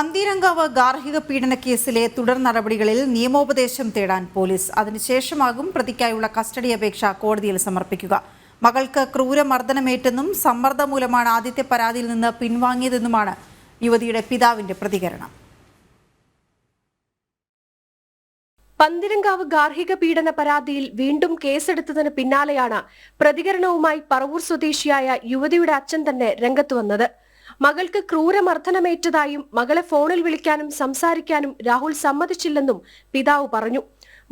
പന്തീരങ്കാവ് ഗാർഹിക പീഡന കേസിലെ തുടർ നടപടികളിൽ നിയമോപദേശം തേടാൻ പോലീസ്. അതിനുശേഷമാകും പ്രതിക്കായുള്ള കസ്റ്റഡി അപേക്ഷ കോടതിയിൽ സമർപ്പിക്കുക. മകൾക്ക് ക്രൂരമർദ്ദനമേറ്റെന്നും സമ്മർദ്ദം മൂലമാണ് ആദ്യത്തെ പരാതിയിൽ നിന്ന് പിൻവാങ്ങിയതെന്നുമാണ് യുവതിയുടെ പിതാവിന്റെ പ്രതികരണം. പന്തീരങ്കാവ് ഗാർഹിക പീഡന പരാതിയിൽ വീണ്ടും കേസെടുത്തതിന് പിന്നാലെയാണ് പ്രതികരണവുമായി പറവൂർ സ്വദേശിയായ യുവതിയുടെ അച്ഛൻ തന്നെ രംഗത്ത് വന്നത്. മകൾക്ക് ക്രൂരമർദ്ദനമേറ്റതായും മകളെ ഫോണിൽ വിളിക്കാനും സംസാരിക്കാനും രാഹുൽ സമ്മതിച്ചില്ലെന്നും പിതാവ് പറഞ്ഞു.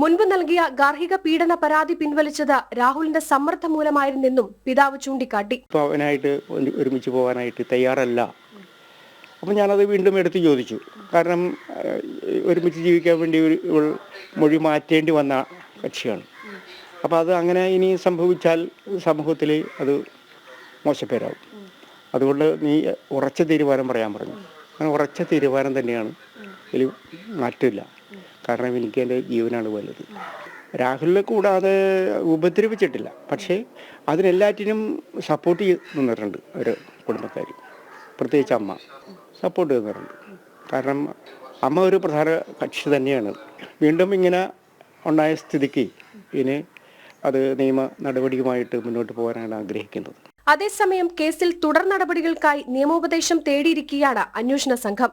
മുൻപ് നൽകിയ ഗാർഹിക പീഡന പരാതി പിൻവലിച്ചത് രാഹുലിന്റെ സമ്മർദ്ദം മൂലമായിരുന്നെന്നും പിതാവ് ചൂണ്ടിക്കാട്ടി. അവനായിട്ട് ഒരുമിച്ച് പോകാനായിട്ട് തയ്യാറല്ല. അപ്പം ഞാനത് വീണ്ടും എടുത്ത് ചോദിച്ചു. കാരണം ഒരുമിച്ച് ജീവിക്കാൻ വേണ്ടി ഇവൾ മൊഴി മാറ്റേണ്ടി വന്ന കക്ഷിയാണ്. അപ്പോൾ അത് അങ്ങനെ ഇനി സംഭവിച്ചാൽ സമൂഹത്തിൽ അത് മോശപ്പേരാകും. അതുകൊണ്ട് നീ ഉറച്ച തീരുമാനം പറയാൻ പറഞ്ഞു. അങ്ങനെ ഉറച്ച തീരുമാനം തന്നെയാണ്. ഇതിൽ മാറ്റില്ല. കാരണം എനിക്ക് എൻ്റെ ജീവനാണ് വലുത്. രാഹുലിനെ കൂടാതെ ഉപദ്രവിച്ചിട്ടില്ല. പക്ഷേ അതിനെല്ലാറ്റിനും സപ്പോർട്ട് നിന്നിട്ടുണ്ട് ഒരു കുടുംബക്കാർ, പ്രത്യേകിച്ച് അമ്മ സപ്പോർട്ട് ചെയ്യുന്നുണ്ട്. കാരണം അമ്മ ഒരു പ്രധാന കക്ഷി തന്നെയാണ്. വീണ്ടും ഇങ്ങനെ ഉണ്ടായ സ്ഥിതിക്ക് ഇനി അത് നിയമ നടപടിയുമായിട്ട് മുന്നോട്ട് പോകാനാണ് ആഗ്രഹിക്കുന്നത്. അതേസമയം കേസിൽ തുടർ നടപടികൾക്കായി നിയമോപദേശം തേടിയിരിക്കുകയാണ് അന്വേഷണ സംഘം.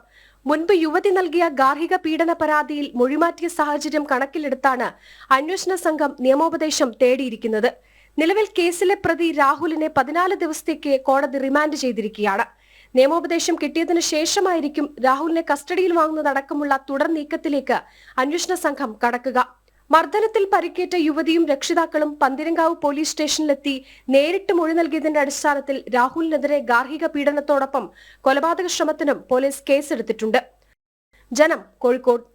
മുൻപ് യുവതി നൽകിയ ഗാർഹിക പീഡന പരാതിയിൽ മൊഴിമാറ്റിയ സാഹചര്യം കണക്കിലെടുത്താണ് അന്വേഷണ സംഘം നിയമോപദേശം തേടിയിരിക്കുന്നത്. നിലവിൽ കേസിലെ പ്രതി രാഹുലിനെ 14 ദിവസത്തേക്ക് കോടതി റിമാൻഡ് ചെയ്തിരിക്കുകയാണ്. നിയമോപദേശം കിട്ടിയതിനു ശേഷമായിരിക്കും രാഹുലിനെ കസ്റ്റഡിയിൽ വാങ്ങുന്നതടക്കമുള്ള തുടർ നീക്കത്തിലേക്ക് അന്വേഷണ സംഘം കടക്കുക. മർദ്ദനത്തിൽ പരിക്കേറ്റ യുവതിയും രക്ഷിതാക്കളും പന്തീരങ്കാവ് പോലീസ് സ്റ്റേഷനിലെത്തി നേരിട്ട് മൊഴി നൽകിയതിന്റെ അടിസ്ഥാനത്തിൽ രാഹുലിനെതിരെ ഗാർഹിക പീഡനത്തോടൊപ്പം കൊലപാതക ശ്രമത്തിനും പോലീസ് കേസെടുത്തിട്ടുണ്ട്. ജനം, കോഴിക്കോട്.